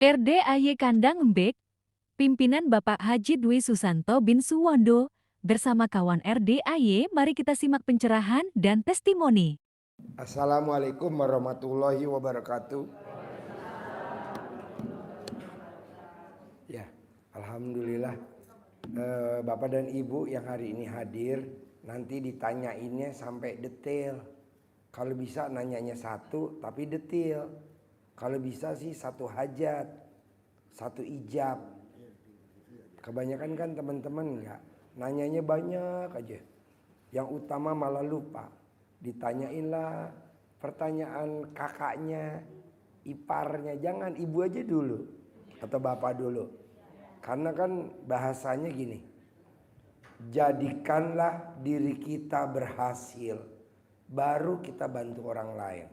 RDAY Kandang Embek, pimpinan Bapak Haji Dwi Susanto bin Suwondo, bersama kawan RDAY, mari kita simak pencerahan dan testimoni. Assalamualaikum warahmatullahi wabarakatuh. Ya, alhamdulillah Bapak dan Ibu yang hari ini hadir, nanti ditanyainnya sampai detail. Kalau bisa nanyanya satu tapi detail. Kalau bisa sih satu hajat, satu ijab. Kebanyakan kan teman-teman enggak, nanyanya banyak aja. Yang utama malah lupa. Ditanyainlah pertanyaan kakaknya, iparnya, jangan ibu aja dulu atau bapak dulu. Karena kan bahasanya gini, jadikanlah diri kita berhasil, baru kita bantu orang lain.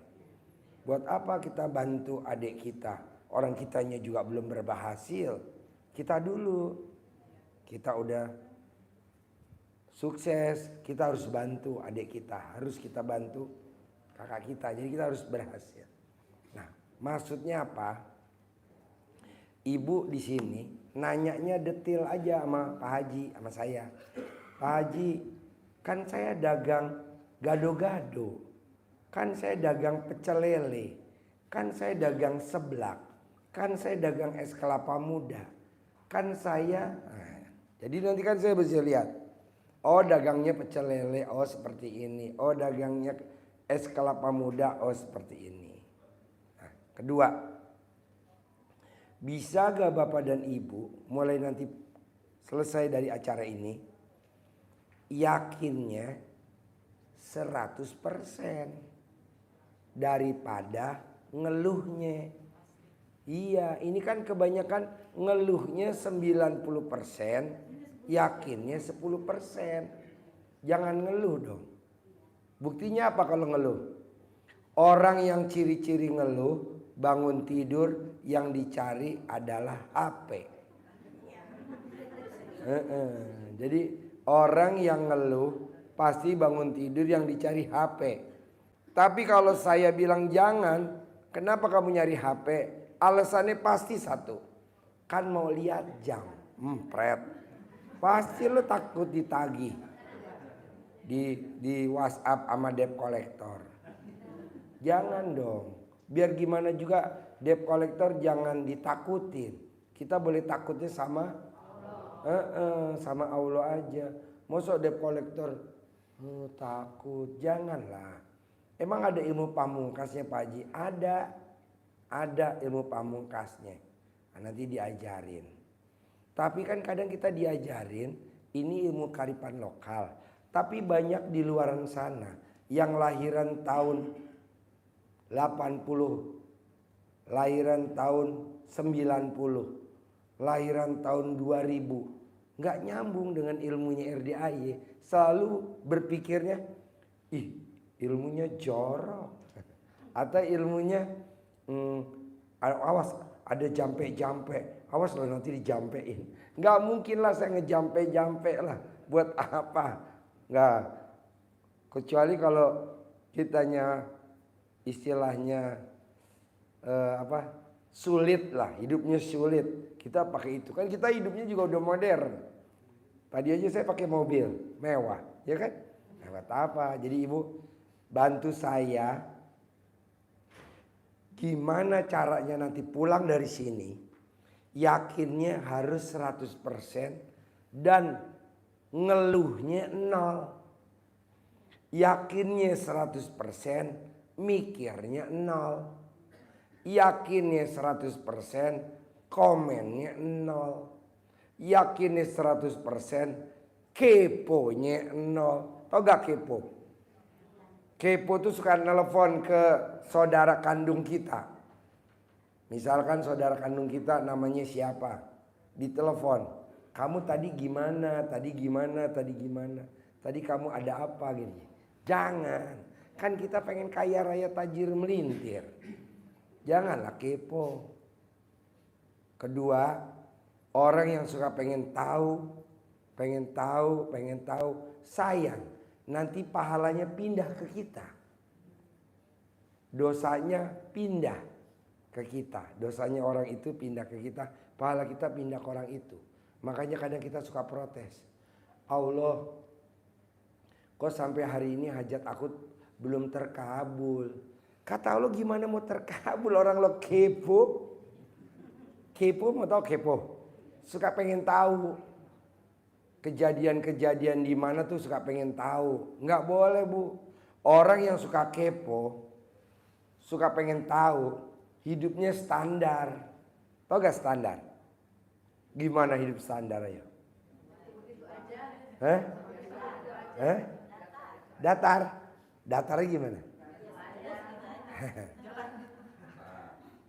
Buat apa kita bantu adik kita? Orang kitanya juga belum berhasil. Kita dulu, kita udah sukses, kita harus bantu adik kita, harus kita bantu kakak kita. Jadi kita harus berhasil. Nah, maksudnya apa? Ibu di sini nanyanya detail aja sama Pak Haji, sama saya. Pak Haji, kan saya dagang gado-gado, kan saya dagang pecel lele, kan saya dagang seblak, kan saya dagang es kelapa muda, kan saya. Nah, jadi nanti kan saya bisa lihat, oh dagangnya pecel lele, oh seperti ini, oh dagangnya es kelapa muda, oh seperti ini. Nah, kedua, bisa gak Bapak dan Ibu mulai nanti selesai dari acara ini, yakinnya 100% daripada ngeluhnya. Iya, ini kan kebanyakan ngeluhnya 90%, yakinnya 10%. Jangan ngeluh dong. Buktinya apa kalau ngeluh? Orang yang ciri-ciri ngeluh, bangun tidur yang dicari adalah HP. Jadi orang yang ngeluh pasti bangun tidur yang dicari HP. Tapi kalau saya bilang jangan, kenapa kamu nyari HP? Alasannya pasti satu, kan mau lihat jam, pret. Pasti lo takut ditagih di WhatsApp sama debt collector. Jangan dong. Biar gimana juga debt collector jangan ditakutin. Kita boleh takutnya sama Allah. Sama Allah aja. Masa debt collector takut? Janganlah. Emang ada ilmu pamungkasnya Pak Haji? Ada ilmu pamungkasnya. Nah, nanti diajarin. Tapi kan kadang kita diajarin ini ilmu kearifan lokal. Tapi banyak di luar sana yang lahiran tahun 80, lahiran tahun 90, lahiran tahun 2000, nggak nyambung dengan ilmunya RDAY. Selalu berpikirnya, ilmunya jorok, atau ilmunya awas ada jampe-jampe, awas lo nanti dijampein. Nggak mungkin lah saya ngejampe-jampe lah, buat apa? Nggak, kecuali kalau kitanya istilahnya sulit lah, hidupnya sulit, kita pakai itu. Kan kita hidupnya juga udah modern. Tadi aja saya pakai mobil mewah, ya kan? Mewah apa? Jadi ibu bantu saya gimana caranya nanti pulang dari sini, yakinnya harus 100% dan ngeluhnya 0. Yakinnya 100%, mikirnya 0. Yakinnya 100%, komennya 0. Yakinnya 100%, keponya 0. Tau gak kepo? Kepo tuh suka nelpon ke saudara kandung kita. Misalkan saudara kandung kita namanya siapa, ditelepon, kamu tadi gimana, tadi gimana, tadi gimana, tadi kamu ada apa gitu. Jangan. Kan kita pengen kaya raya tajir melintir. Janganlah kepo. Kedua, orang yang suka pengen tahu, sayang. Nanti pahalanya pindah ke kita. Dosanya pindah ke kita. Dosanya orang itu pindah ke kita, pahala kita pindah ke orang itu. Makanya kadang kita suka protes. Allah, kok sampai hari ini hajat aku belum terkabul. Kata Allah, gimana mau terkabul, orang lo kepo. Kepo, mau tahu kepo? Suka pengen tahu. Kejadian-kejadian di mana tuh suka pengen tahu. Nggak boleh, Bu. Orang yang suka kepo, suka pengen tahu, hidupnya standar. Tahu gak standar? Gimana hidup standar ayo? Datar. Datarnya gimana?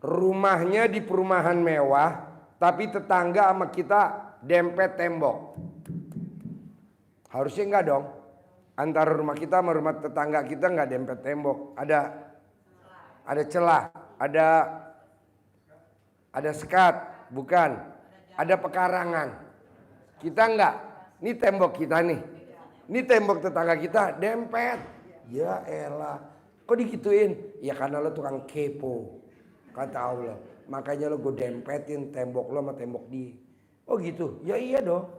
Rumahnya di perumahan mewah, tapi tetangga sama kita dempet tembok. Harusnya enggak dong. Antara rumah kita sama rumah tetangga kita enggak dempet tembok. Ada celah, ada sekat, bukan. Ada pekarangan. Kita enggak. Ini tembok kita nih. Ini tembok tetangga kita dempet. Ya elah. Kok digituin? Ya karena lo tukang kepo. Kata Allah. Makanya lo gue dempetin tembok lo sama tembok dia. Oh gitu? Ya iya dong.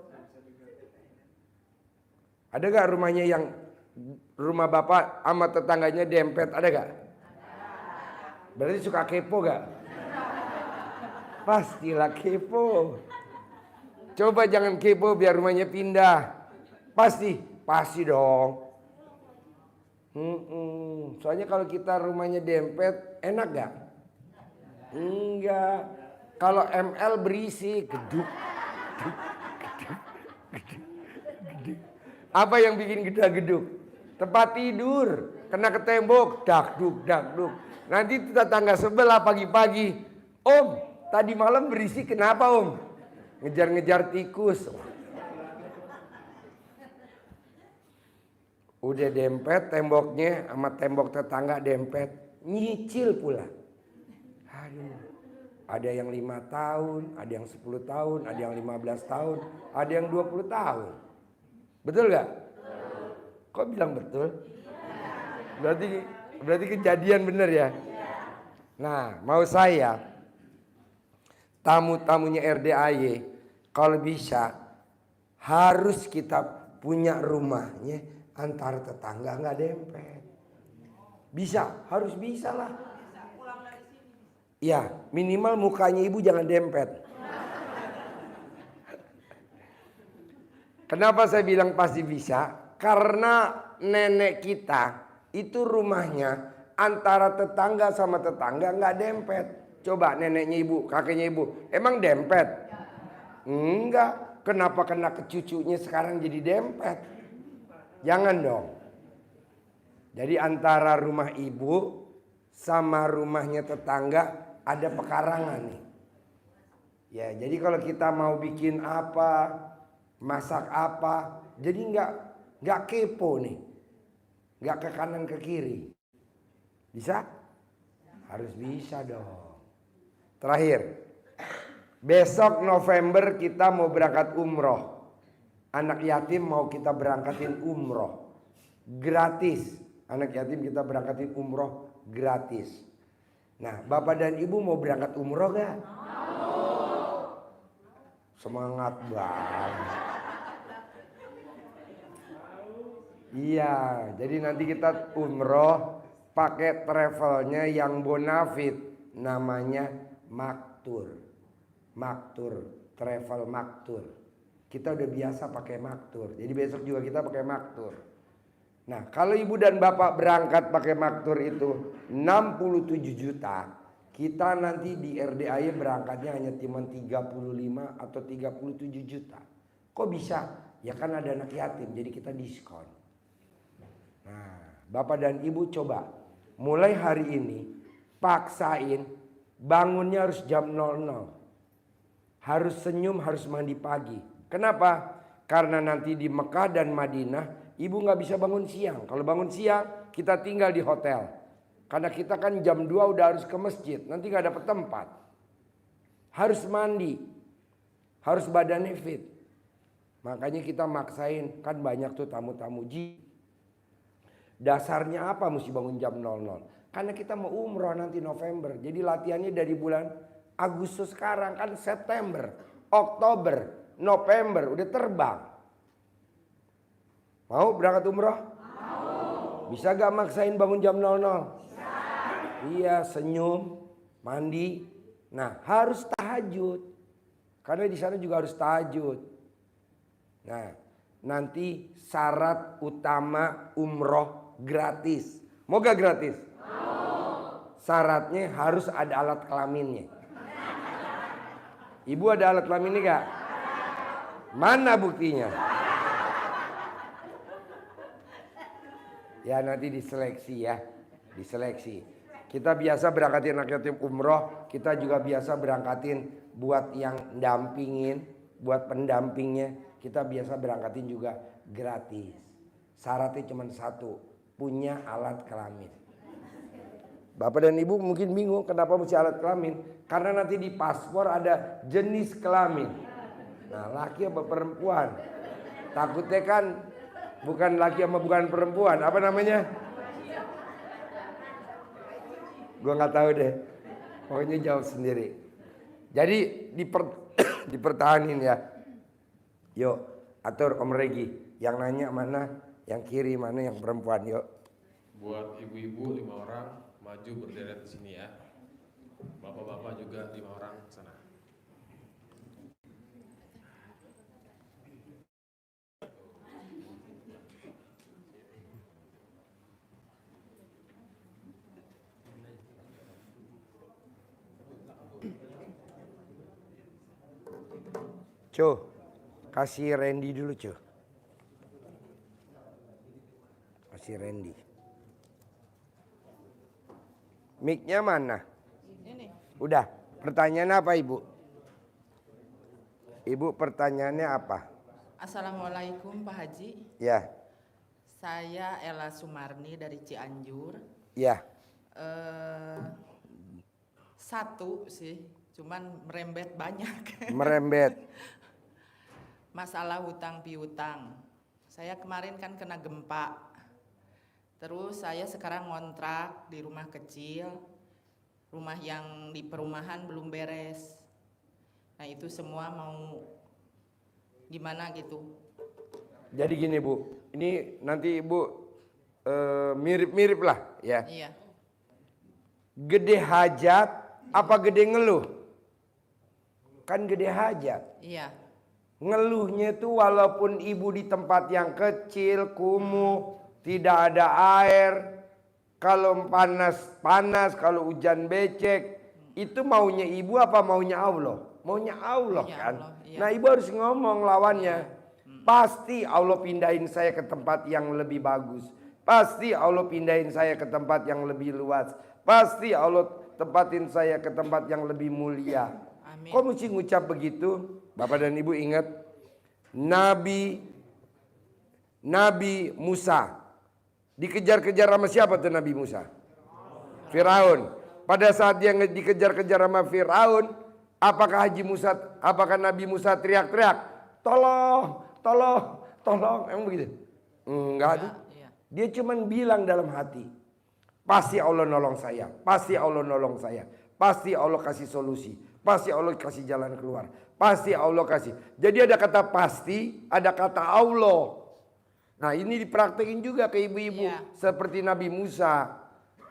Ada gak rumahnya yang rumah bapak sama tetangganya dempet? Ada gak? Berarti suka kepo gak? Pastilah kepo. Coba jangan kepo biar rumahnya pindah. Pasti dong. Soalnya kalau kita rumahnya dempet, enak gak? Enggak. Kalau ML berisik, geduk. Apa yang bikin geduk? Tempat tidur, kena ke tembok, dakduk. Nanti tetangga sebelah pagi-pagi, Om, tadi malam berisik kenapa Om? Ngejar-ngejar tikus. Udah dempet temboknya sama tembok tetangga dempet, nyicil pula. Aduh, ada yang 5 tahun, ada yang 10 tahun, ada yang 15 tahun, ada yang 20 tahun. Betul gak? Kok bilang betul? Berarti kejadian bener ya? Nah, mau saya tamu-tamunya RDAY kalau bisa harus kita punya rumahnya antara tetangga nggak dempet. Bisa, harus bisa lah. Ya, minimal mukanya ibu jangan dempet. Kenapa saya bilang pasti bisa? Karena nenek kita itu rumahnya antara tetangga sama tetangga nggak dempet. Coba neneknya ibu, kakeknya ibu, emang dempet? Enggak. Kenapa kena ke cucunya sekarang jadi dempet? Jangan dong. Jadi antara rumah ibu sama rumahnya tetangga ada pekarangan nih. Ya, jadi kalau kita mau bikin apa, masak apa, jadi nggak kepo nih, nggak ke kanan ke kiri. Bisa? Harus bisa dong. Terakhir, besok November kita mau berangkat umroh. Anak yatim mau kita berangkatin umroh gratis. Anak yatim kita berangkatin umroh gratis. Nah, bapak dan ibu mau berangkat umroh gak? Semangat banget. Iya, jadi nanti kita umroh pakai travelnya yang bonafit, namanya Maktur. Travel Maktur. Kita udah biasa pakai Maktur. Jadi besok juga kita pakai Maktur. Nah, kalau ibu dan bapak berangkat pakai Maktur itu 67 juta, kita nanti di RDAY berangkatnya hanya cuma 35 atau 37 juta. Kok bisa? Ya kan ada anak yatim, jadi kita diskon. Nah, bapak dan ibu coba mulai hari ini paksain bangunnya harus jam 00. Harus senyum, harus mandi pagi. Kenapa? Karena nanti di Mekah dan Madinah ibu gak bisa bangun siang. Kalau bangun siang kita tinggal di hotel. Karena kita kan jam 2 udah harus ke masjid. Nanti gak dapet tempat. Harus mandi. Harus badannya fit. Makanya kita maksain. Kan banyak tuh tamu-tamu. Dasarnya apa mesti bangun jam 00? Karena kita mau umroh nanti November. Jadi latihannya dari bulan Agustus sekarang kan September, Oktober, November udah terbang. Mau berangkat umroh? Mau. Bisa gak maksain bangun jam 00? Bisa. Iya, senyum, mandi. Nah, harus tahajud. Karena di sana juga harus tahajud. Nah, nanti syarat utama umroh gratis. Mau gak gratis? Mau. Syaratnya harus ada alat kelaminnya. Ibu ada alat kelaminnya gak? Mana buktinya? Ya nanti diseleksi ya. Diseleksi. Kita biasa berangkatin anak yatim umroh. Kita juga biasa berangkatin buat yang dampingin. Buat pendampingnya. Kita biasa berangkatin juga gratis. Syaratnya cuma satu. Punya alat kelamin. Bapak dan ibu mungkin bingung kenapa mesti alat kelamin. Karena nanti di paspor ada jenis kelamin. Nah, laki apa perempuan? Takutnya kan bukan laki sama bukan perempuan. Apa namanya? Gue nggak tahu deh. Pokoknya jawab sendiri. Jadi dipertahanin ya. Yuk, atur Om Regi. Yang nanya mana? Yang kiri mana? Yang perempuan? Yuk. Buat ibu-ibu 5 orang maju berderet di sini ya. Bapak-bapak juga 5 orang sana. Cuh, kasih Randy dulu cuh. Kasih Randy. Mic-nya mana? Ini. Udah, pertanyaannya apa ibu? Ibu pertanyaannya apa? Assalamualaikum Pak Haji. Ya, Saya Ella Sumarni dari Cianjur. ya. Satu sih, cuman merembet banyak. Merembet. Masalah hutang piutang. Saya kemarin kan kena gempa. Terus saya sekarang ngontrak di rumah kecil. Rumah yang di perumahan belum beres. Nah itu semua mau gimana gitu. Jadi gini bu, ini nanti ibu mirip-mirip lah ya. Iya. Gede hajat apa gede ngeluh? Kan gede hajat. Iya. Ngeluhnya tuh walaupun ibu di tempat yang kecil, kumuh, tidak ada air. Kalau panas, kalau hujan becek. Itu maunya ibu apa maunya Allah? Maunya Allah Maunya kan. Allah, iya. Nah ibu harus ngomong lawannya. Pasti Allah pindahin saya ke tempat yang lebih bagus. Pasti Allah pindahin saya ke tempat yang lebih luas. Pasti Allah tempatin saya ke tempat yang lebih mulia. Amin. Kok mesti ngucap begitu? Bapak dan ibu ingat. Nabi Musa. Dikejar-kejar sama siapa tuh Nabi Musa? Firaun. Pada saat dia dikejar-kejar sama Firaun, apakah Nabi Musa teriak-teriak? Tolong, tolong, tolong. Emang begitu? Enggak tuh. Iya. Dia cuman bilang dalam hati, pasti Allah nolong saya, pasti Allah nolong saya, pasti Allah kasih solusi, pasti Allah kasih jalan keluar, pasti Allah kasih. Jadi ada kata pasti, ada kata Allah. Nah ini dipraktekin juga ke ibu-ibu. Iya. Seperti Nabi Musa.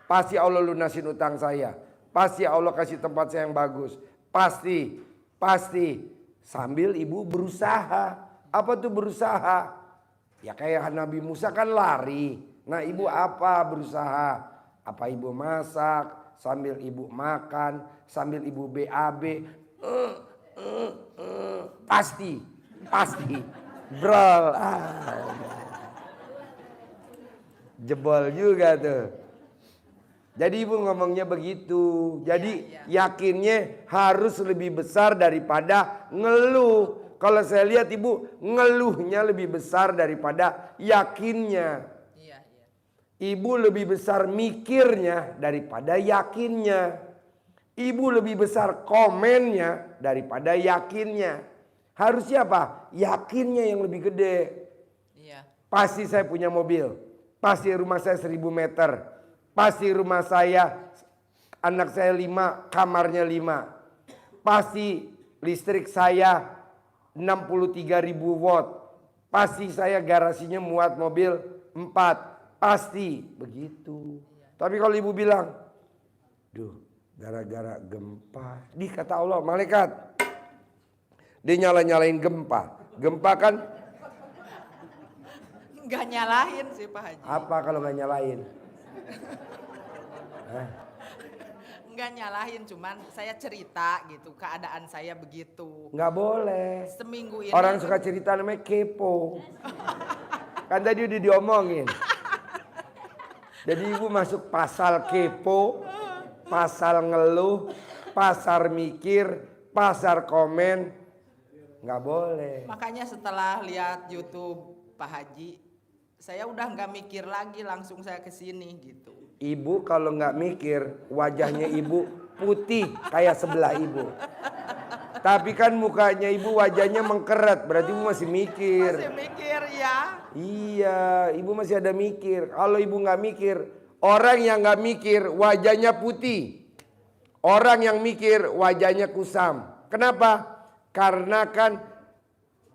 Pasti Allah lunasin utang saya. Pasti Allah kasih tempat saya yang bagus. Pasti. Sambil ibu berusaha. Apa tuh berusaha? Ya kayak Nabi Musa kan lari. Nah ibu apa berusaha? Apa ibu masak? Sambil ibu makan. Sambil ibu BAB. Pasti. Brol. Jebol juga tuh. Jadi ibu ngomongnya begitu. Jadi yakinnya harus lebih besar daripada ngeluh. Kalau saya lihat ibu ngeluhnya lebih besar daripada yakinnya. Iya. Ibu lebih besar mikirnya daripada yakinnya. Ibu lebih besar komennya daripada yakinnya. Harusnya apa? Yakinnya yang lebih gede. Iya. Pasti saya punya mobil. Pasti rumah saya 1000 meter. Pasti rumah saya, anak saya 5, kamarnya 5. Pasti listrik saya 63.000 watt. Pasti saya garasinya muat mobil 4. Pasti begitu. Tapi kalau ibu bilang, duh gara-gara gempa. Kata Allah, malaikat. Dia nyalain gempa. Gempa kan Nggak nyalahin sih Pak Haji. apa kalau nggak nyalain? Hah? Nggak nyalahin, cuman saya cerita gitu, keadaan saya begitu. Nggak boleh. Seminggu ini Orang suka cerita namanya kepo. Kan tadi udah diomongin. Jadi ibu masuk pasal kepo, pasal ngeluh, pasar mikir, pasar komen. Nggak boleh. makanya setelah lihat YouTube Pak Haji, saya udah nggak mikir lagi, langsung saya ke sini gitu. Ibu kalau nggak mikir, wajahnya ibu putih kayak sebelah ibu. Tapi kan mukanya ibu wajahnya mengkeret, berarti ibu masih mikir. Masih mikir ya. Iya, ibu masih ada mikir. Kalau ibu nggak mikir, orang yang nggak mikir wajahnya putih. Orang yang mikir wajahnya kusam. Kenapa? Karena kan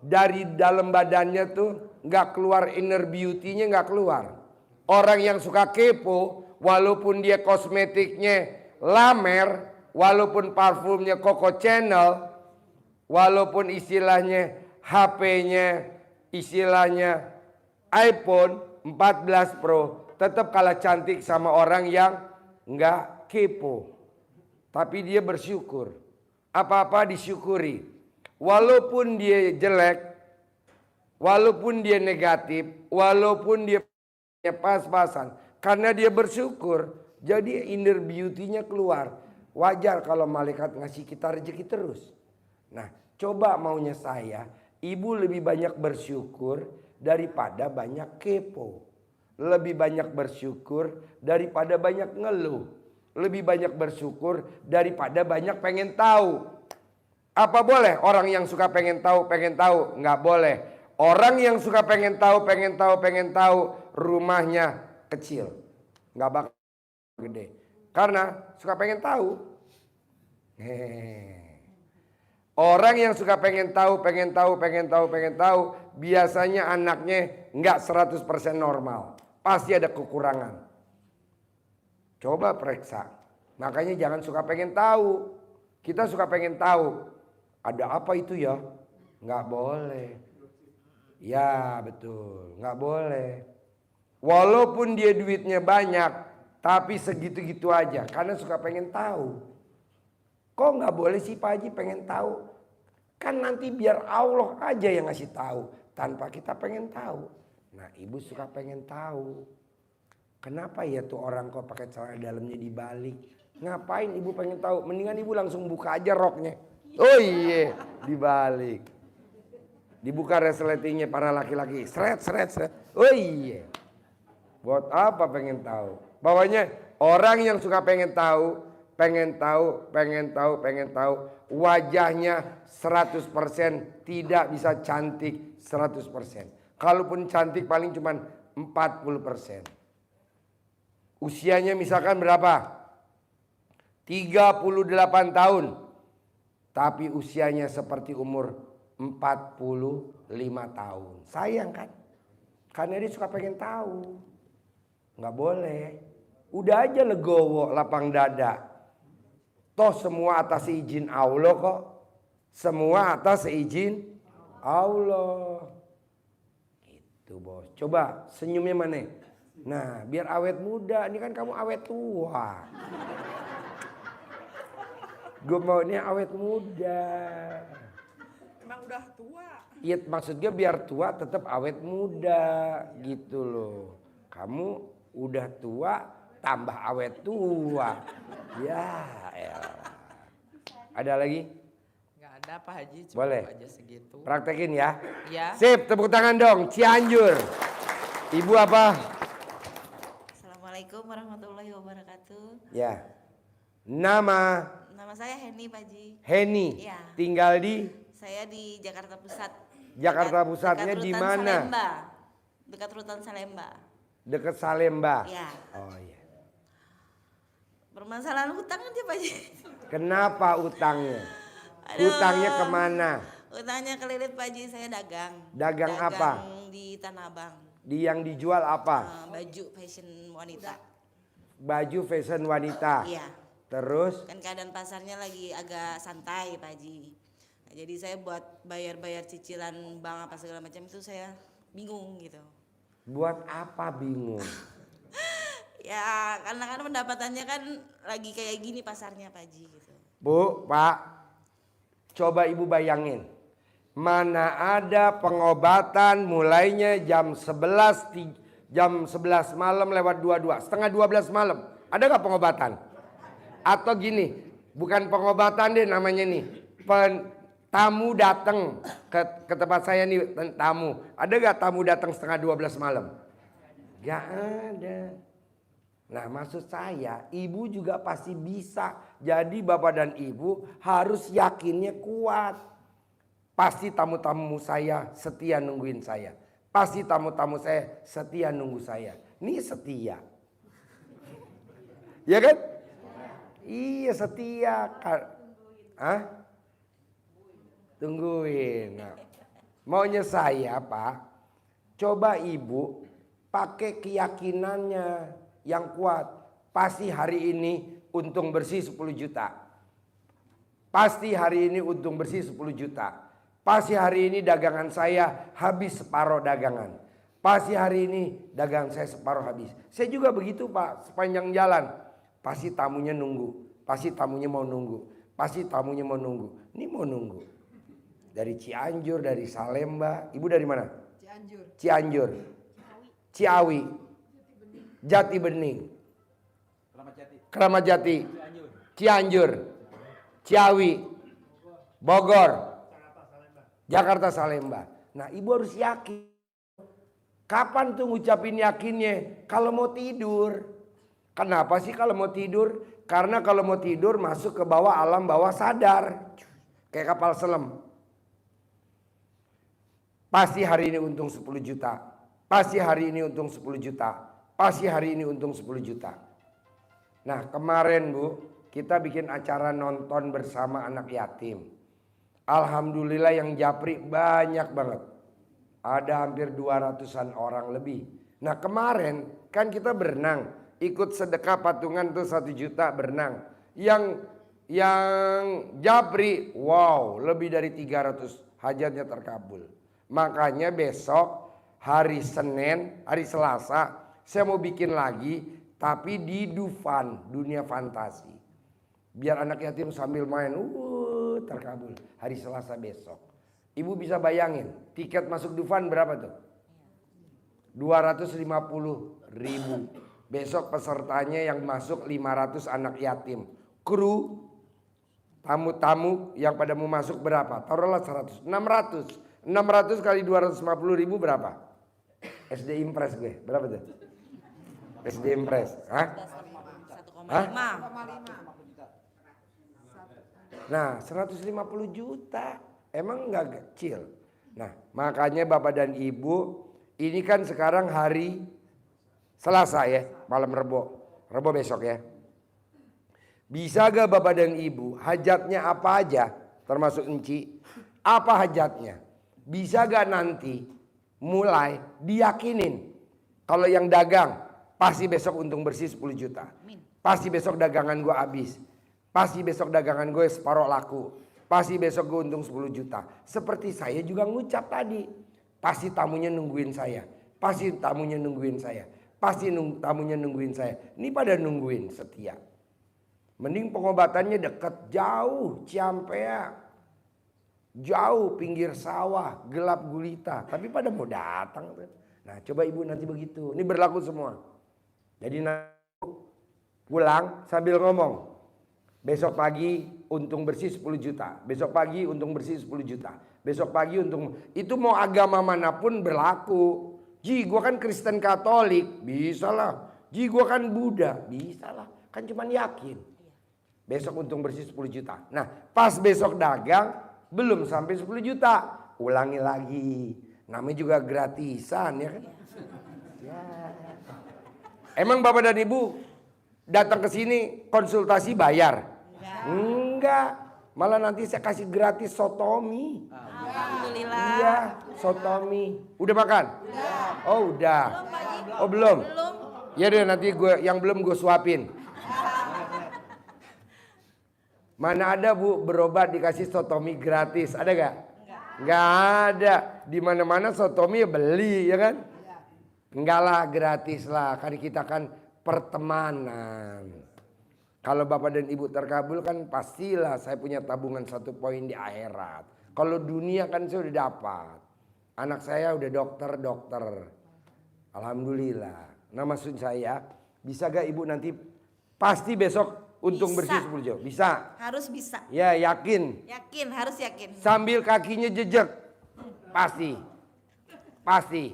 dari dalam badannya tuh nggak keluar inner beauty-nya, nggak keluar. Orang yang suka kepo, walaupun dia kosmetiknya Lamer, walaupun parfumnya Coco Chanel, walaupun istilahnya HP-nya istilahnya iPhone 14 Pro, tetap kalah cantik sama orang yang nggak kepo. Tapi dia bersyukur. Apa-apa disyukuri. Walaupun dia jelek, walaupun dia negatif, walaupun dia pas-pasan, karena dia bersyukur, jadi inner beauty-nya keluar. Wajar kalau malaikat ngasih kita rezeki terus. Nah, coba maunya saya, ibu lebih banyak bersyukur daripada banyak kepo. Lebih banyak bersyukur daripada banyak ngeluh. Lebih banyak bersyukur daripada banyak pengen tahu. Apa boleh orang yang suka pengen tahu, nggak boleh. Orang yang suka pengen tahu, rumahnya kecil, nggak bakal gede. Karena suka pengen tahu. Orang yang suka pengen tahu, biasanya anaknya nggak 100% normal. Pasti ada kekurangan. Coba periksa. Makanya jangan suka pengen tahu. Kita suka pengen tahu. Ada apa itu ya? Nggak boleh. Ya betul, nggak boleh. Walaupun dia duitnya banyak, tapi segitu-gitu aja. Karena suka pengen tahu. Kok nggak boleh sih Pak Haji pengen tahu? Kan nanti biar Allah aja yang ngasih tahu. Tanpa kita pengen tahu. Nah ibu suka pengen tahu. Kenapa ya tuh orang kok pakai celana dalamnya dibalik? Ngapain ibu pengen tahu? Mendingan ibu langsung buka aja roknya. Oh iya, dibalik. Dibuka resletingnya para laki-laki. Seret. Oh iya. Buat apa pengen tahu? Pokoknya orang yang suka pengen tahu. Wajahnya 100% tidak bisa cantik 100%. Kalaupun cantik paling cuma 40%. Usianya misalkan berapa? 38 tahun. Tapi usianya seperti umur 45 tahun. Sayang kan? Karena dia suka pengen tahu. Nggak boleh. Udah aja legowo lapang dada. Toh semua atas izin Allah kok. Semua atas izin Allah. Gitu bos. Coba senyumnya mana? Nah biar awet muda. Ini kan kamu awet tua. Gue maunya awet muda. Emang udah tua. Iya maksudnya biar tua tetap awet muda gitu loh. Kamu udah tua tambah awet tua. Ya elah. Ada lagi? Nggak ada Pak Haji, cukup Boleh. aja segitu. Praktekin ya. Ya. Sip, tepuk tangan dong. Cianjur. Ibu apa? Assalamualaikum warahmatullahi wabarakatuh. Ya. Nama Nama saya Heni Pak Haji. Heni. Iya. Tinggal di Saya di Jakarta Pusat. Jakarta Dekat- Pusatnya dekat di Rutan mana? Salemba. Dekat Rutan Salemba. Dekat Salemba. Ya. Oh iya. Permasalahan hutang aja Pak Haji. Kenapa utangnya? Aduh. Utangnya kemana? Hutangnya kelilit Pak Haji, saya dagang. Dagang apa? Di Tanah Abang. Yang dijual apa? Baju fashion wanita. Baju fashion wanita. Iya. Terus? Kan keadaan pasarnya lagi agak santai Pak Haji. Nah, jadi saya buat bayar-bayar cicilan bank apa segala macam itu saya bingung gitu. Buat apa bingung? Ya karena kan pendapatannya kan lagi kayak gini pasarnya Pak Haji gitu. Bu, Pak, coba ibu bayangin. Mana ada pengobatan mulainya jam 11 malam lewat 22, setengah 12 malam. Ada gak pengobatan? Atau gini, bukan pengobatan deh namanya nih. Tamu datang ke tempat saya nih, tamu. Ada gak tamu datang setengah 12 malam? Gak ada. Nah maksud saya, ibu juga pasti bisa. Jadi bapak dan ibu harus yakinnya kuat. Pasti tamu-tamu saya setia nungguin saya. Pasti tamu-tamu saya setia nunggu saya. Ini setia. Ya kan? Iya setia. Hah? Tungguin. Nah, maunya saya Pak, coba ibu pakai keyakinannya yang kuat. Pasti hari ini untung bersih 10 juta. Pasti hari ini untung bersih 10 juta. Pasti hari ini dagangan saya habis separuh dagangan. Pasti hari ini dagangan saya separuh habis. Saya juga begitu Pak, sepanjang jalan. Pasti tamunya nunggu. Pasti tamunya mau nunggu. Pasti tamunya mau nunggu. Ini mau nunggu. Dari Cianjur, dari Salemba. Ibu dari mana? Cianjur. Ciawi. Jati Bening. Keramat Jati. Cianjur. Ciawi. Bogor. Jakarta Salemba. Nah ibu harus yakin. Kapan tuh ngucapin yakinnya? Kalau mau tidur. Kenapa sih kalau mau tidur? Karena kalau mau tidur masuk ke bawah alam bawah sadar. Kayak kapal selam. Pasti hari ini untung 10 juta. Pasti hari ini untung 10 juta. Pasti hari ini untung 10 juta. Nah kemarin Bu, kita bikin acara nonton bersama anak yatim. Alhamdulillah yang japri banyak banget. Ada hampir 200-an orang lebih. Nah kemarin kan kita berenang. Ikut sedekah patungan tuh 1 juta berenang. Yang japri, wow lebih dari 300 hajatnya terkabul. Makanya besok hari Senin, hari Selasa saya mau bikin lagi. Tapi di Dufan, dunia fantasi. Biar anak yatim sambil main, terkabul. Hari Selasa besok. Ibu bisa bayangin, tiket masuk Dufan berapa tuh? 250.000. Besok pesertanya yang masuk 500 anak yatim. Kru, tamu-tamu yang pada mau masuk berapa? Taruhlah 100, 600. 600 kali 250.000 berapa? SD Impres gue, berapa tuh? SD Impres, hah? 1,5. Nah 150 juta emang nggak kecil. Nah makanya bapak dan ibu ini kan sekarang hari Selasa ya, malam Rebo besok ya. Bisa gak bapak dan ibu hajatnya apa aja termasuk Enci, apa hajatnya? Bisa gak nanti mulai diyakinin kalau yang dagang pasti besok untung bersih 10 juta. Pasti besok dagangan gue habis. Pasti besok dagangan gue separuh laku. Pasti besok gue untung 10 juta. Seperti saya juga ngucap tadi. Pasti tamunya nungguin saya. Pasti tamunya nungguin saya. Pasti tamunya nungguin saya. Ini pada nungguin setia. Mending pengobatannya dekat, jauh, Ciampea. Jauh pinggir sawah, gelap gulita. Tapi pada mau datang. Nah coba ibu nanti begitu. Ini berlaku semua. Jadi pulang sambil ngomong. Besok pagi untung bersih 10 juta. Besok pagi untung bersih 10 juta. Besok pagi untung. Itu mau agama manapun berlaku. Ji gua kan Kristen Katolik. Bisa lah. Ji gua kan Buddha. Bisa lah. Kan cuman yakin. Besok untung bersih 10 juta. Nah pas besok dagang belum sampai 10 juta. Ulangi lagi. Namanya juga gratisan ya kan. Ya. Emang bapak dan ibu datang ke sini konsultasi bayar? Enggak. Malah nanti saya kasih gratis sotomi. Alhamdulillah. Iya, sotomi. Udah makan? Oh, udah. Oh, belum. Ya deh, nanti yang belum gue suapin. Mana ada Bu berobat dikasih sotomi gratis? Ada gak? Nggak ada. Di mana-mana sotomi ya beli, ya kan? Enggak lah, gratis lah. Kan kita kan pertemanan. Kalau Bapak dan Ibu terkabul kan pastilah saya punya tabungan 1 poin di akhirat. Kalau dunia kan saya udah dapat. Anak saya udah dokter. Alhamdulillah. Nah maksud saya, bisa gak Ibu nanti pasti besok untung Bisa. bersih 10 juta? Bisa? Harus bisa. Ya yakin? Yakin, harus yakin. Sambil kakinya jejak? Pasti. Pasti.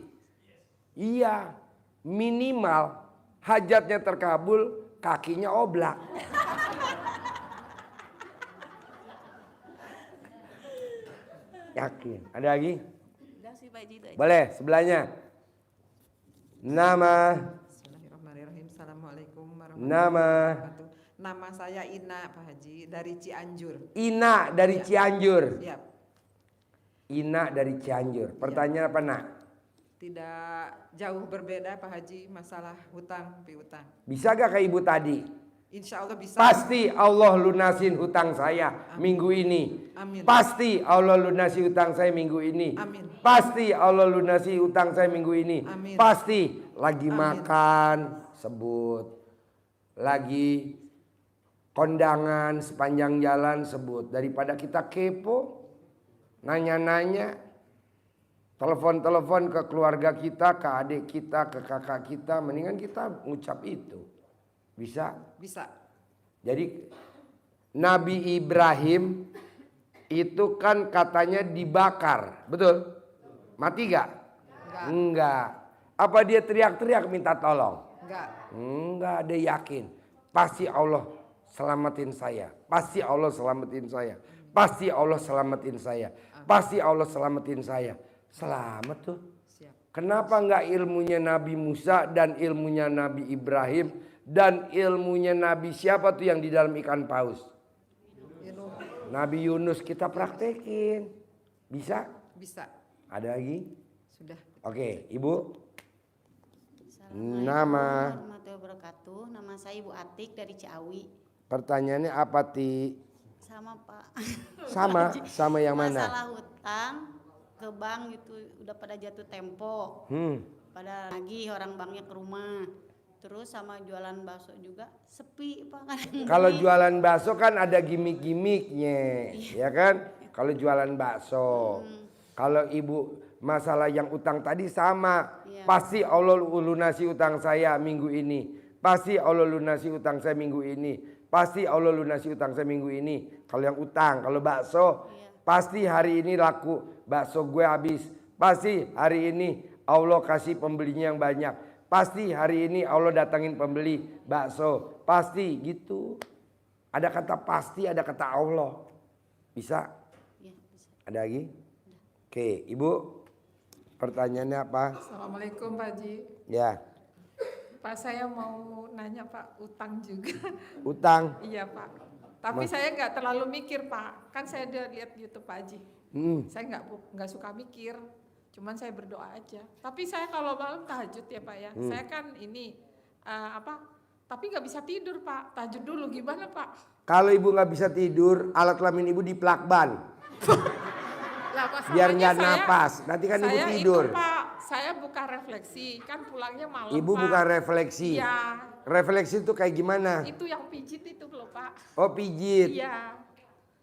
Iya, minimal hajatnya terkabul, kakinya oblak. Yakin. Ada lagi? Udah sih Pak Haji itu aja. Boleh, sebelahnya. Nama. Bismillahirrahmanirrahim. Assalamualaikum warahmatullahi Nama. wabarakatuh. Nama saya Ina Pak Haji dari Cianjur. Ina dari Cianjur. Ya, Ina dari Cianjur. Pertanyaan apa nak? tidak jauh berbeda Pak Haji masalah hutang piutang. Bisa gak kayak ibu tadi? Insya Allah bisa. Pasti Allah lunasin hutang saya minggu ini. Amin. Pasti Allah lunasi hutang saya minggu ini. Amin. Pasti Allah lunasi hutang saya minggu ini. Amin. Pasti lagi Amin. makan sebut. Lagi kondangan sepanjang jalan sebut. Daripada kita kepo, nanya-nanya, telepon-telepon ke keluarga kita, ke adik kita, ke kakak kita, mendingan kita ngucap itu. Bisa? Bisa. Jadi Nabi Ibrahim itu kan katanya dibakar, betul? Mati gak? Enggak. Apa dia teriak-teriak minta tolong? Enggak. Enggak, ada yakin. Pasti Allah selamatin saya. Pasti Allah selamatin saya. Pasti Allah selamatin saya. Pasti Allah selamatin saya. Selamat tuh. Siap. Kenapa enggak ilmunya Nabi Musa dan ilmunya Nabi Ibrahim dan ilmunya Nabi siapa tuh yang di dalam ikan paus? Nabi Yunus kita praktekin. Bisa? Bisa. Ada lagi? Sudah. Oke, Ibu. Assalamualaikum Nama. warahmatullahi wabarakatuh. Nama saya Ibu Atik dari Ciawi. Pertanyaannya apa, Ti? Sama Pak. Sama yang mana? Masalah hutang ke bank itu udah pada jatuh tempo. Pada nagih orang banknya ke rumah. Terus sama jualan bakso juga sepi Pak. Kalau jualan bakso kan ada gimmick-gimmicknya, ya kan? Kalau jualan bakso. Kalau Ibu masalah yang utang tadi sama. Iya. Pasti Allah lunasi utang saya minggu ini. Pasti Allah lunasi utang saya minggu ini. Pasti Allah lunasi utang saya minggu ini. Kalau yang utang, kalau bakso, pasti hari ini laku bakso gue habis. Pasti hari ini Allah kasih pembelinya yang banyak. Pasti hari ini Allah datangin pembeli bakso. Pasti gitu. Ada kata pasti, ada kata Allah. Bisa? Iya, bisa. Ada lagi? Oke, Ibu. Pertanyaannya apa? Assalamualaikum Pak Haji. Ya, Pak saya mau nanya Pak utang juga. utang. Iya Pak. Tapi saya nggak terlalu mikir Pak. Kan saya udah lihat YouTube Pak Haji. Saya nggak suka mikir. Cuman saya berdoa aja. Tapi saya kalau malam tahajud ya Pak ya. Saya kan ini tapi nggak bisa tidur Pak. Tahajud dulu gimana Pak? Kalau Ibu nggak bisa tidur, alat kelamin Ibu diplakban. Lah, Biar masalahnya nggak napas. Nanti kan Ibu saya tidur. Itu, Pak, saya buka refleksi. Kan pulangnya malam Ibu Pak. bukan refleksi. Iya. Refleksi itu kayak gimana? Itu yang pijit itu loh Pak. Oh, pijit. Iya.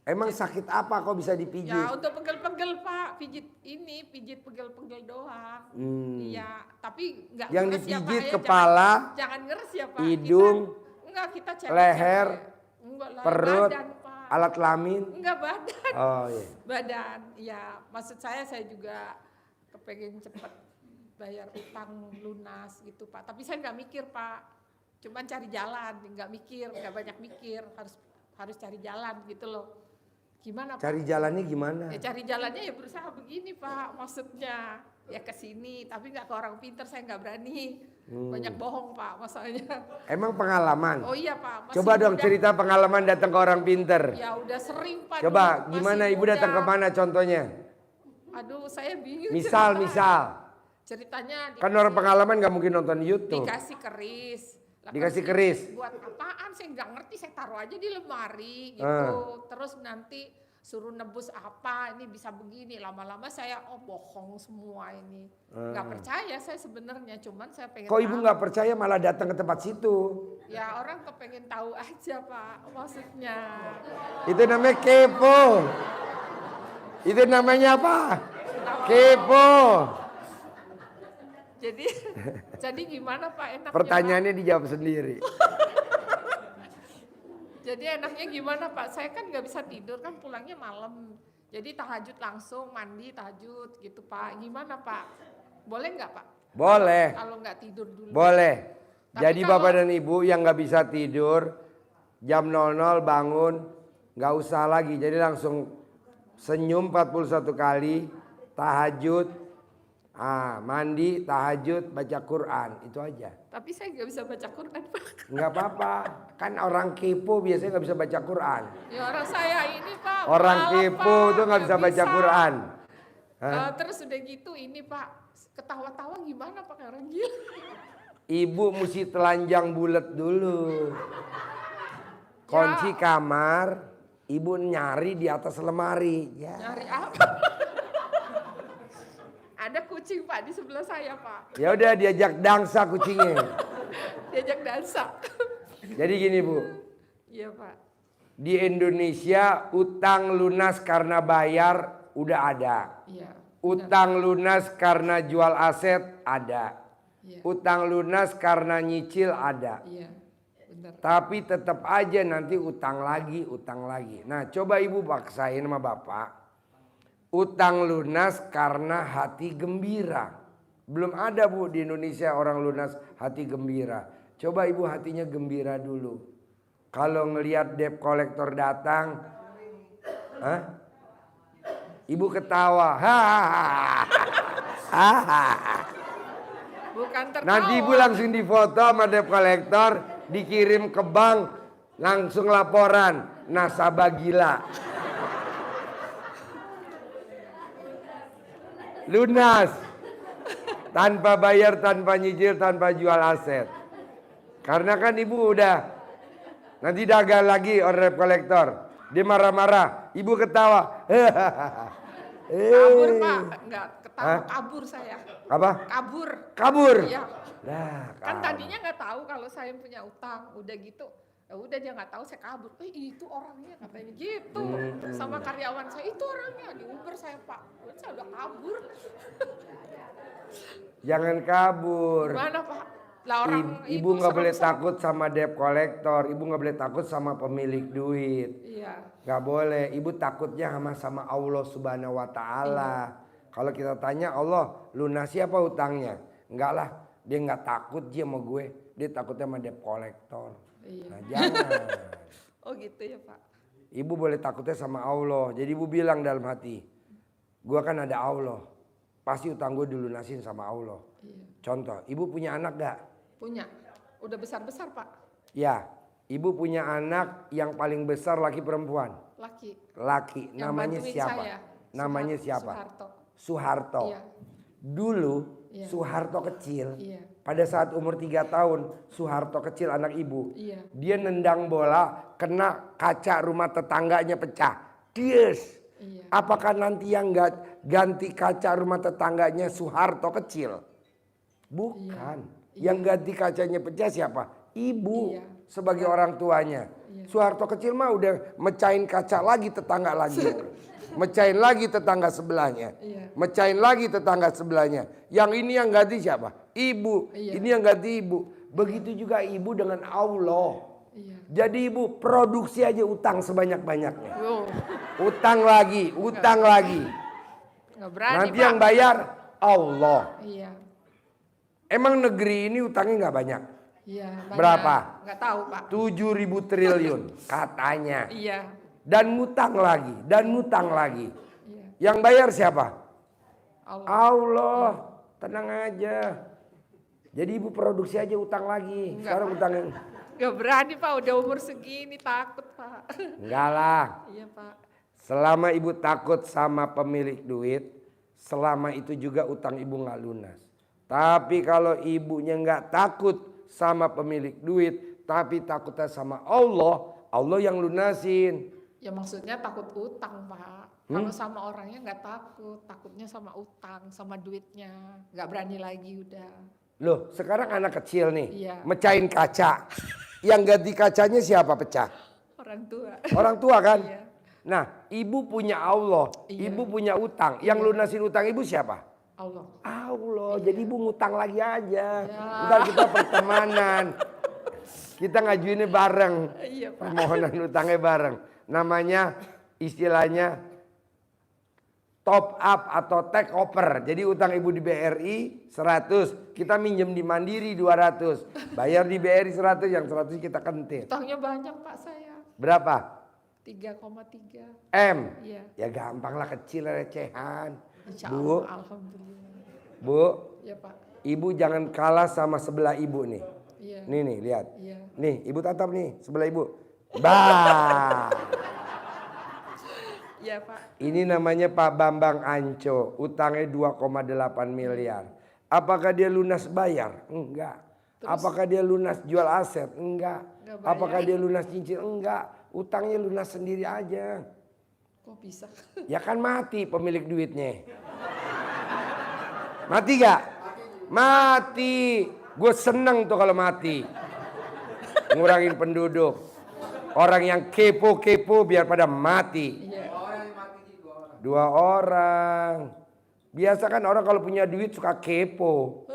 Emang sakit apa kok bisa dipijit? Ya untuk pegel-pegel Pak. Pijit pegel-pegel doang. Iya. Tapi nggak Yang ngeres ya, dipijit Pak, ya. kepala, Jangan ngeres ya Pak. hidung, Enggak kita cek. leher, Enggak lah, perut, badan, Pak. alat kelamin. Enggak badan. Oh iya. Badan, ya maksud saya juga kepengen cepet bayar utang lunas gitu Pak. Tapi saya nggak mikir Pak, cuman cari jalan, nggak mikir, nggak banyak mikir, harus cari jalan gitu loh. Gimana Pak? Cari jalannya gimana? Ya cari jalannya ya berusaha begini Pak, maksudnya ya ke sini, tapi nggak ke orang pinter, saya nggak berani. Banyak bohong Pak masalahnya. Emang pengalaman? Oh iya Pak. masih Coba dong muda. cerita pengalaman datang ke orang pinter. Ya udah sering Pak. Coba dulu, gimana masih ibu muda. datang ke mana contohnya? Aduh saya bingung. Misal. Ceritanya Kan orang pengalaman gak mungkin nonton YouTube. dikasih keris. Lah, Dikasih keris. Buat apaan? Saya nggak ngerti. Saya taruh aja di lemari gitu. Terus nanti suruh nebus apa? Ini bisa begini. Lama-lama saya bohong semua ini. Nggak percaya saya sebenarnya. Cuman saya pengen. Kok ibu tahu. nggak percaya malah datang ke tempat situ? Ya orang kepengen tahu aja Pak. Maksudnya. Itu namanya kepo. Itu namanya apa? Kepo. Jadi gimana Pak enaknya? Pertanyaannya dijawab sendiri. Jadi enaknya gimana Pak? Saya kan nggak bisa tidur kan pulangnya malam. Jadi tahajud langsung mandi tahajud gitu Pak. Gimana Pak? Boleh nggak Pak? Boleh. Kalau nggak tidur dulu. Boleh. Tapi Jadi kalau- bapak dan ibu yang nggak bisa tidur jam 00 bangun, nggak usah lagi. Jadi langsung senyum 41 kali, tahajud, mandi, tahajud, baca Quran, itu aja. Tapi saya nggak bisa baca Quran Pak. Nggak apa-apa, kan orang kepo biasanya nggak bisa baca Quran. Ya orang saya ini Pak. Orang maaf, kepo Pak, tuh nggak bisa baca Quran. Terus udah gitu ini Pak, ketawa-tawa gimana Pak orang gila? Ibu mesti telanjang bulat dulu. Kunci kamar, ibu nyari di atas lemari. Ya. Nyari apa? Ada kucing Pak di sebelah saya Pak. Ya udah diajak dansa kucingnya. Diajak dansa. Jadi gini Bu, Iya Pak. di Indonesia utang lunas karena bayar udah ada. Iya. Utang lunas karena jual aset ada. Iya. Utang lunas karena nyicil ada. Iya. Benar. Tapi tetap aja nanti utang lagi, utang lagi. Nah coba ibu paksain sama bapak. Utang lunas karena hati gembira. Belum ada Bu di Indonesia orang lunas hati gembira. Coba ibu hatinya gembira dulu. Kalau ngelihat debt collector datang, ibu ketawa. Bukan tertawa. Nanti ibu langsung difoto sama debt collector, dikirim ke bank, langsung laporan nasabah gila. Lunas. Tanpa bayar, tanpa nyicil, tanpa jual aset. Karena kan ibu udah nanti dagang lagi orang debt collector. Dia marah-marah, ibu ketawa. Kabur Pak. Enggak ketawa, kabur saya. Apa? Kabur. Kabur. Iya. Lah, Kan tadinya nggak tahu kalau saya punya utang. Udah gitu. Ya udah dia nggak tahu saya kabur. Itu orangnya katanya gitu. Sama karyawan saya itu orangnya di Uber saya Pak. Saya udah kabur. jangan kabur. Gimana Pak? Lah orang Ibu itu nggak boleh serem-serem. takut sama debt collector. Ibu nggak boleh takut sama pemilik duit. Iya. Nggak boleh. Ibu takutnya sama Allah Subhanahu Wa Taala. Kalau kita tanya Allah lunasi apa utangnya? Enggak lah. Dia nggak takut dia sama gue. Dia takutnya sama debt collector. Iya. Nah jangan. Oh gitu ya Pak. Ibu boleh takutnya sama Allah. Jadi ibu bilang dalam hati, gue kan ada Allah. Pasti utang gue dilunasin sama Allah. Iya. Contoh, ibu punya anak gak? Punya. Udah besar-besar Pak. Ya, ibu punya anak yang paling besar laki perempuan? Laki. Laki. Yang Namanya bantuin siapa? saya. Namanya siapa? Soeharto. Soeharto. Iya. Dulu Iya. Soeharto kecil. Iya. Pada saat umur 3 tahun, Soeharto kecil anak ibu. Iya. Dia nendang bola, kena kaca rumah tetangganya pecah. Yes. Iya. Apakah nanti yang ganti kaca rumah tetangganya Soeharto kecil? Bukan. Iya. Yang ganti kacanya pecah siapa? Ibu Iya. sebagai orang tuanya. Iya. Soeharto kecil mah udah mecahin kaca lagi tetangga lagi. Mecahin lagi tetangga sebelahnya. Iya. Mecahin lagi tetangga sebelahnya. Yang ini yang ganti siapa? Ibu. Iya. Ini yang ganti ibu. Begitu juga ibu dengan Allah. Iya. Jadi ibu produksi aja utang sebanyak-banyaknya. Yo. Utang lagi, utang lagi. Nggak berani Nanti Pak. yang bayar Allah. Iya. Emang negeri ini utangnya nggak banyak? Iya. banyak. Berapa? Nggak tahu Pak. 7.000 triliun katanya. Iya. Dan ngutang lagi, dan ngutang lagi. Iya. Yang bayar siapa? Allah. Allah. Tenang aja. Jadi ibu produksi aja utang lagi. Sekarang utang Gak berani Pak, udah umur segini takut Pak. enggak lah. Iya Pak. Selama ibu takut sama pemilik duit, selama itu juga utang ibu nggak lunas. Tapi kalau ibunya nggak takut sama pemilik duit, tapi takutnya sama Allah, Allah yang lunasin. Ya maksudnya takut utang Pak. Kalau sama orangnya nggak takut, takutnya sama utang, sama duitnya. Nggak berani lagi udah. Loh, sekarang anak kecil nih, Iya. mecahin kaca. Yang ganti kacanya siapa pecah? Orang tua. Orang tua kan? Iya. Nah, ibu punya Allah, Iya. ibu punya utang. Yang lunasin utang ibu siapa? Allah. Allah, jadi ibu ngutang lagi aja. Ya. Ntar kita pertemanan. Kita ngajuinnya bareng. Iya Pak. Permohonan utangnya bareng. Namanya istilahnya top up atau take over. Jadi utang ibu di BRI 100, kita minjem di Mandiri 200. Bayar di BRI 100, yang 100 kita kentir. Utangnya banyak Pak saya. Berapa? 3,3. M. Iya. Ya gampang lah, kecil recehan. Insya Bu, Allah, alhamdulillah. Bu, Iya Pak. ibu jangan kalah sama sebelah ibu nih. Iya. Nih lihat. Iya. Nih, ibu tatap nih sebelah ibu. Bah. Iya Pak. Ini namanya Pak Bambang Anco, utangnya 2,8 miliar. Apakah dia lunas bayar? Enggak. Apakah dia lunas jual aset? Enggak. Enggak bayar. Apakah dia lunas cincin? Enggak. Utangnya lunas sendiri aja. Kok bisa? Ya kan mati pemilik duitnya. Mati gak? Mati. Gue seneng tuh kalau mati. Ngurangin penduduk. Orang yang kepo-kepo biar pada mati. Iya. 2 orang. Biasa kan orang kalau punya duit suka kepo.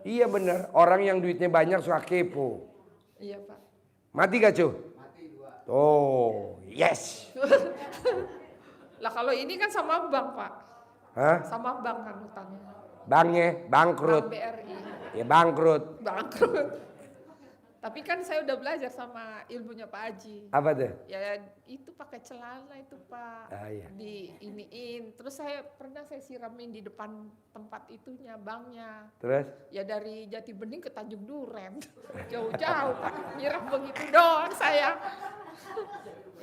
Iya bener. Orang yang duitnya banyak suka kepo. Iya Pak. Mati gak cu? Mati 2. Oh yes. Lah kalau ini kan sama bank Pak. Hah? Sama bank kan utangnya. Banknya bangkrut. Bank BRI. Ya bangkrut. Bangkrut. Tapi kan saya udah belajar sama ilmunya Pak Haji. Apa tuh? Ya itu pakai celana itu Pak. Ah, iya. Di iniin. Terus saya siramin di depan tempat itunya, banknya. Terus? Ya dari Jati Bening ke Tanjung Duren. Jauh-jauh Pak. Nyiram begitu doang saya.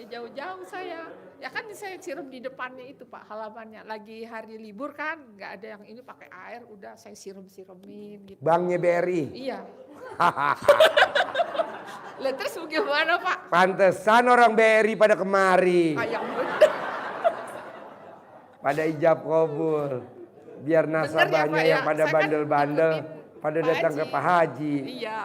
Ya jauh-jauh saya. Ya kan saya siram di depannya itu Pak, halamannya. Lagi hari libur kan, nggak ada yang ini pakai air, udah saya siram-siramin gitu. Banknya BRI. Iya. Lah terus bagaimana Pak? Pantesan orang BRI pada kemari. Kayak bener. Pada ijab kabul. Biar Bener ya, nasabahnya Pak, yang ya? pada Saya kan bandel-bandel ikutin pada Pak datang ke Haji. Pak Haji. Iya.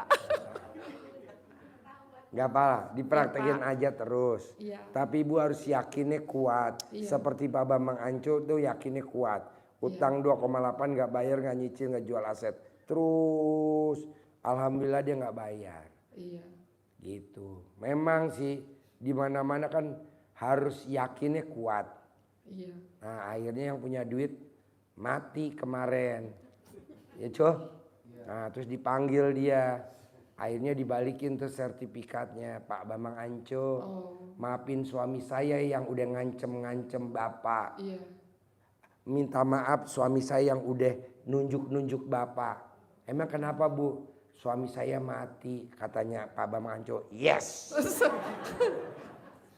Gak apa, dipraktekin Iya, Pak. aja terus. Iya. Tapi ibu harus yakinnya kuat. Iya. Seperti Pak Bambang Anco tuh yakinnya kuat. Utang 2,8 gak bayar, gak nyicil, gak jual aset. Terus alhamdulillah dia gak bayar. Iya. Gitu. Memang sih di mana-mana kan harus yakinnya kuat. Iya. Nah akhirnya yang punya duit mati kemarin. Ya cuy. Nah terus dipanggil dia. Akhirnya dibalikin tuh sertifikatnya, Pak Bambang Anco. Oh. Maafin suami saya yang udah ngancem-ngancem bapak. Iya. Minta maaf suami saya yang udah nunjuk-nunjuk bapak. Emang kenapa Bu? Suami saya mati, katanya Pak Bambang Anco. Yes.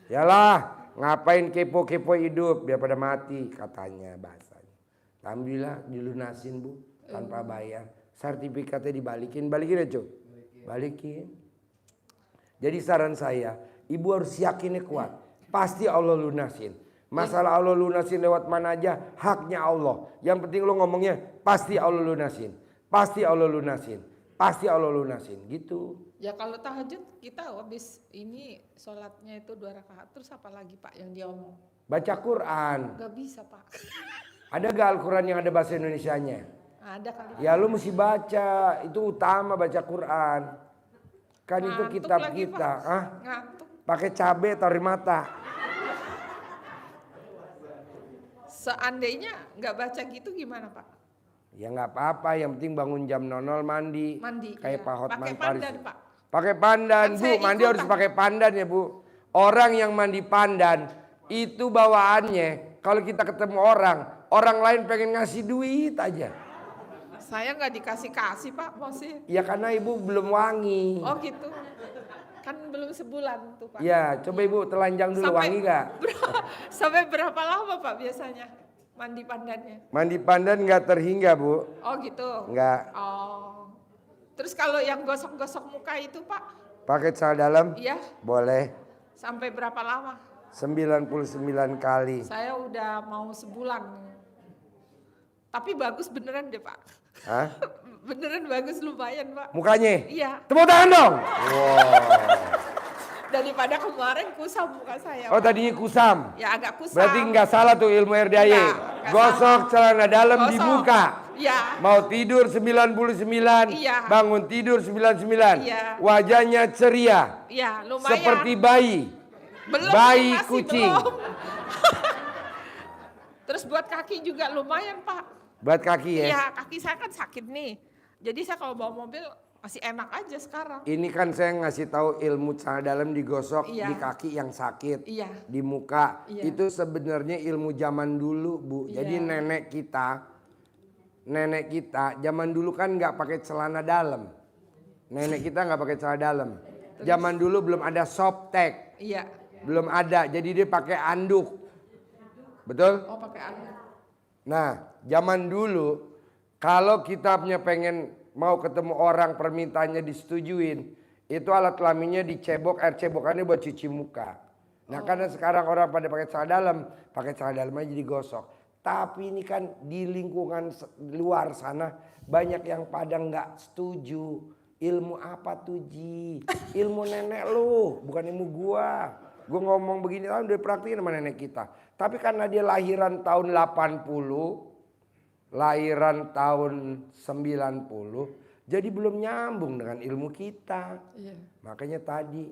Yalah, ngapain kepo-kepo hidup biar pada mati, katanya bahasanya. Alhamdulillah dilunasin Bu, tanpa bayar. Sertifikatnya dibalikin, balikin ya Cuk. Balikin. Jadi saran saya, ibu harus yakinnya kuat. Pasti Allah lunasin. Masalah Allah lunasin lewat mana aja, haknya Allah. Yang penting lo ngomongnya, pasti Allah lunasin. Pasti Allah lunasin. Pasti Allah lunasin. Gitu. Ya kalau tahajud kita habis ini sholatnya itu 2 rakaat. Terus apa lagi Pak yang dia omong? Baca Quran. Gak bisa Pak. Ada gak Al-Quran yang ada bahasa Indonesianya? Ada kali. Ya lu mesti baca. Itu utama baca Quran. Kan itu Ngantuk kitab lagi, kita. Pak. Ah, Ngantuk. pakai cabe taruh di mata. Seandainya nggak baca gitu gimana Pak? Ya nggak apa-apa, yang penting bangun jam 00 mandi. Mandi. Kayak iya. Pak Hotman Pakai Paris. pandan Pak. Pakai pandan, Kan Bu. saya Mandi ikutan. harus pakai pandan ya, Bu. Orang yang mandi pandan itu bawaannya kalau kita ketemu orang lain pengen ngasih duit aja. Saya nggak dikasih-kasih Pak, masih. Ya karena ibu belum wangi. Oh gitu. Kan belum sebulan tuh Pak. Ya, coba ibu telanjang dulu, wangi gak? Sampai berapa lama Pak biasanya mandi pandannya? Mandi pandan nggak terhingga bu? Oh gitu. Nggak. Oh. Terus kalau yang gosok-gosok muka itu Pak? Pakai celana dalam? Iya. Boleh. Sampai berapa lama? 99 kali. Saya udah mau sebulan. Tapi bagus beneran deh Pak. Hah? Beneran bagus lumayan Pak. Mukanya? Iya. Tepuk tangan dong. Wow. Daripada kemarin kusam muka saya. Oh Pak. tadinya kusam. Ya agak kusam. Berarti nggak salah tuh ilmu RDAY. Nggak Gosok celana dalam di Gosok. muka. Iya. Mau tidur 99, Iya. bangun tidur 99. Iya. Wajahnya ceria. Iya lumayan. Seperti bayi. Belum, bayi masih kucing. belum. Terus buat kaki juga lumayan Pak. Buat kaki ya. Iya kaki saya kan sakit nih. Jadi saya kalau bawa mobil masih enak aja sekarang. Ini kan saya ngasih tahu ilmu celana dalam digosok Iya. di kaki yang sakit, Iya. di muka. Iya. Itu sebenarnya ilmu zaman dulu, Bu. Jadi Iya. nenek kita zaman dulu kan nggak pakai celana dalam. Nenek kita nggak pakai celana dalam. Zaman dulu belum ada softtek, Iya. belum ada. Jadi dia pakai anduk, betul? Oh pakai anduk. Nah, zaman dulu kalau kita punya pengen mau ketemu orang permintaannya disetujuin, itu alat kelaminnya dicebok, air cebokannya buat cuci muka. Nah, karena sekarang orang pada pakai celana dalam aja digosok. Tapi ini kan di lingkungan luar sana banyak yang pada nggak setuju. Ilmu apa tuh Ji? Ilmu nenek lu, bukan ilmu gua. Gua ngomong begini kan udah praktikin sama nenek kita. Tapi karena dia lahiran tahun 80, lahiran tahun 90, jadi belum nyambung dengan ilmu kita. Iya. Makanya tadi,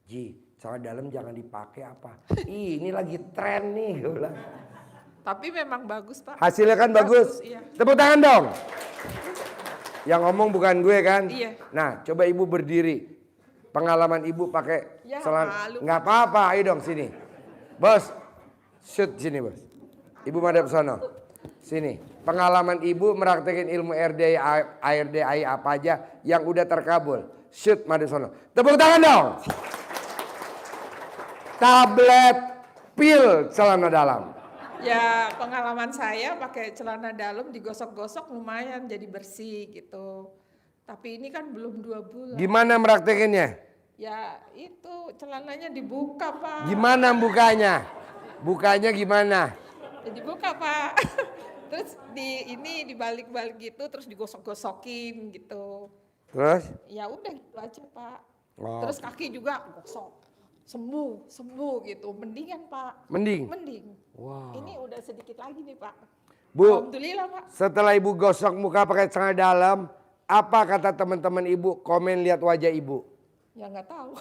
Ji, celana dalam jangan dipakai apa? Ih, ini lagi tren nih, gue bilang. Tapi memang bagus Pak. Hasilnya kan bagus. Iya. Tepuk tangan dong. Yang ngomong bukan gue kan? Iya. Nah, coba ibu berdiri. Pengalaman ibu pakai Ya, celana. malu. Nggak apa-apa, ayo dong sini. Bos, shoot sini bos. Ibu madep sono. Sini. Pengalaman ibu meraktekin ilmu RDAI apa aja yang udah terkabul. Shoot madep sono. Tepuk tangan dong. Tablet pil celana dalam. Ya pengalaman saya pakai celana dalam digosok-gosok lumayan jadi bersih gitu. Tapi ini kan belum 2 bulan. Gimana meraktekinnya? Ya itu celananya dibuka Pak. Gimana bukanya? Bukanya gimana? Ya, dibuka Pak. Terus dibalik-balik gitu terus digosok-gosokin gitu. Terus? Ya udah gitu aja Pak. Oh. Terus kaki juga gosok. Sembuh gitu. Mendingan Pak. Mending? Mending. Wow. Ini udah sedikit lagi nih Pak. Bu, Alhamdulillah Pak. setelah ibu gosok muka pakai celana dalam, apa kata teman-teman ibu komen lihat wajah ibu? Ya nggak tahu.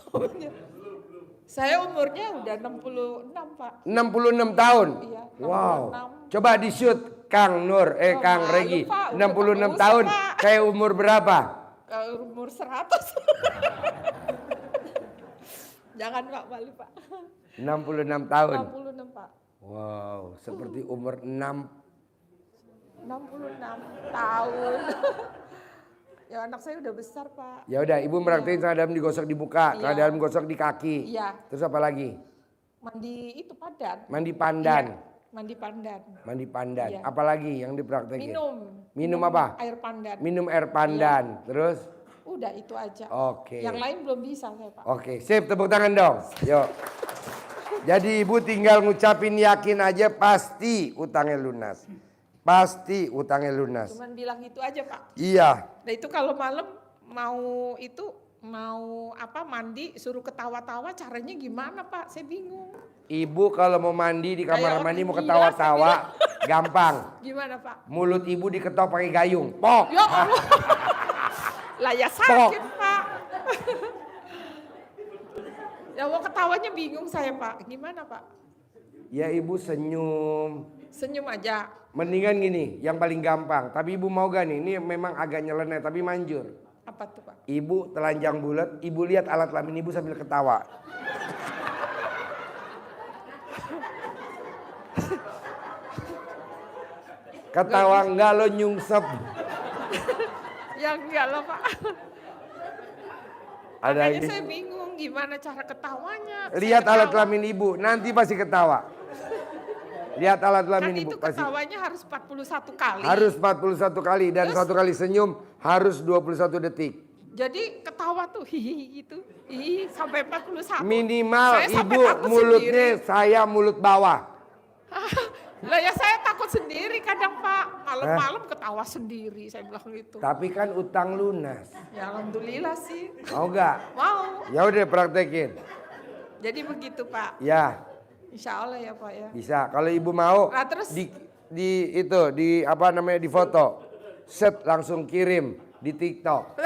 Saya umurnya udah 66 Pak. 66 tahun? Iya, 66. Wow. Coba di shoot Kang Nur, Oh, Kang malu, Regi. Pak. Udah 66 nggak usah, tahun, Pak. kayak umur berapa? Umur 100. Jangan Pak, malu Pak. 66 tahun. 66 Pak. Wow, seperti umur 6. 66 tahun. Ya anak saya udah besar Pak. Ya udah, ibu meraktekin celana dalam digosok di muka, celana Iya. dalam gosok di kaki. Iya. Terus apa lagi? Mandi itu pandan. Mandi pandan. Iya, mandi pandan. Mandi pandan. Iya. Apalagi yang dipraktekin? Minum. Minum apa? Air pandan. Minum air pandan. Terus? Udah itu aja. Oke. Yang lain belum bisa saya Pak. Oke, sip, tepuk tangan dong. Yuk. Jadi ibu tinggal ngucapin yakin aja pasti utangnya lunas. Pasti utangnya lunas. Cuman bilang itu aja Pak. Iya. Nah itu kalau malam mau mandi suruh ketawa-tawa caranya gimana Pak? Saya bingung. Ibu kalau mau mandi di kamar Kayak mandi orang mau gila, ketawa-tawa, gampang. Gimana Pak? Mulut ibu diketok pakai gayung. Pok. Ya Allah. Lah ya sakit Pak. Ya mau ketawanya bingung saya Pak. Gimana Pak? Ya ibu senyum. Senyum aja. Mendingan gini, yang paling gampang. Tapi ibu mau gak nih? Ini memang agak nyeleneh tapi manjur. Apa tuh Pak? Ibu telanjang bulat, ibu lihat alat kelamin ibu sambil ketawa. Ketawa enggak lo nyungsep. Ya enggak lah Pak. Ada Makanya lagi? saya bingung gimana cara ketawanya. Lihat Saya alat ketawa. kelamin ibu, nanti pasti ketawa. Lihat alat Kan kelamin ibu itu pasti. ketawanya harus 41 kali. Harus 41 kali dan Terus? satu kali senyum harus 21 detik. Jadi ketawa tuh hihi gitu. Hihi sampai 41. Minimal Saya sampai ibu takut mulutnya sendiri. saya mulut bawah. Lah ya saya takut sendiri kadang Pak. Malam-malam ketawa sendiri saya bilang gitu. Tapi kan utang lunas. Ya alhamdulillah sih. Mau gak? Mau. Ya udah praktekin. Jadi begitu Pak. Ya, Insya Allah ya Pak ya. bisa. Kalau ibu mau Nah, terus? di apa namanya di foto. Set langsung kirim di TikTok.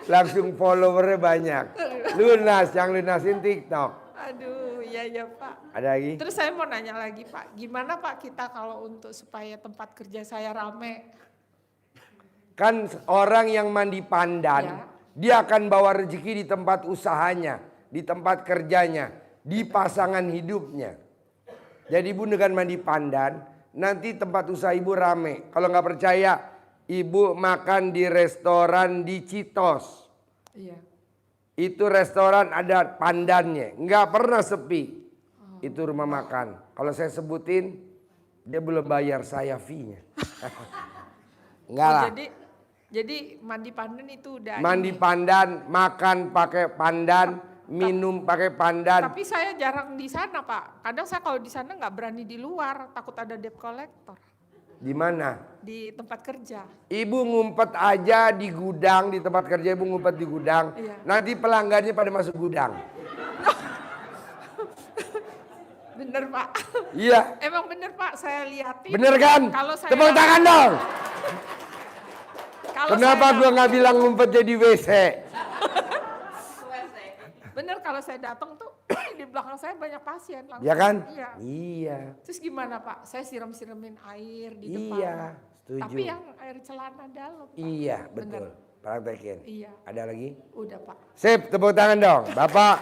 Langsung followernya banyak. Lunas, yang lunasin TikTok. Aduh, ya Pak. Ada lagi? Terus saya mau nanya lagi Pak, gimana Pak kita kalau untuk supaya tempat kerja saya rame? Kan orang yang mandi pandan, Ya. dia akan bawa rezeki di tempat usahanya, di tempat kerjanya, di pasangan hidupnya. Jadi ibu dengan mandi pandan, nanti tempat usaha ibu rame. Kalau nggak percaya, ibu makan di restoran di Citos. Iya. Itu restoran ada pandannya, nggak pernah sepi. Itu rumah makan. Kalau saya sebutin, dia belum bayar saya fee-nya. Enggak Oh, lah. jadi mandi pandan itu udah Mandi ini. pandan, makan pakai pandan, minum pakai pandan. Tapi saya jarang di sana Pak. Kadang saya kalau di sana nggak berani di luar, takut ada debt collector Di mana? di tempat kerja. Ibu ngumpet aja di gudang, di tempat kerja ibu ngumpet di gudang. Iya. Nanti pelanggannya pada masuk gudang. Bener Pak. Iya, Emang bener Pak, saya lihatin. bener kan? Kalau saya Tepuk tangan dong. kalau Kenapa saya gua nggak bilang ngumpet jadi WC? Bener kalau saya datang tuh di belakang saya banyak pasien langsung. Ya kan? Iya. Iya. Terus gimana Pak? Saya siram-siramin air di depan. Iya, setuju. Tapi yang air celana dalam Pak. Iya, Bener. betul. Praktekin. Iya. Ada lagi? Udah Pak. Sip, tepuk tangan dong. Bapak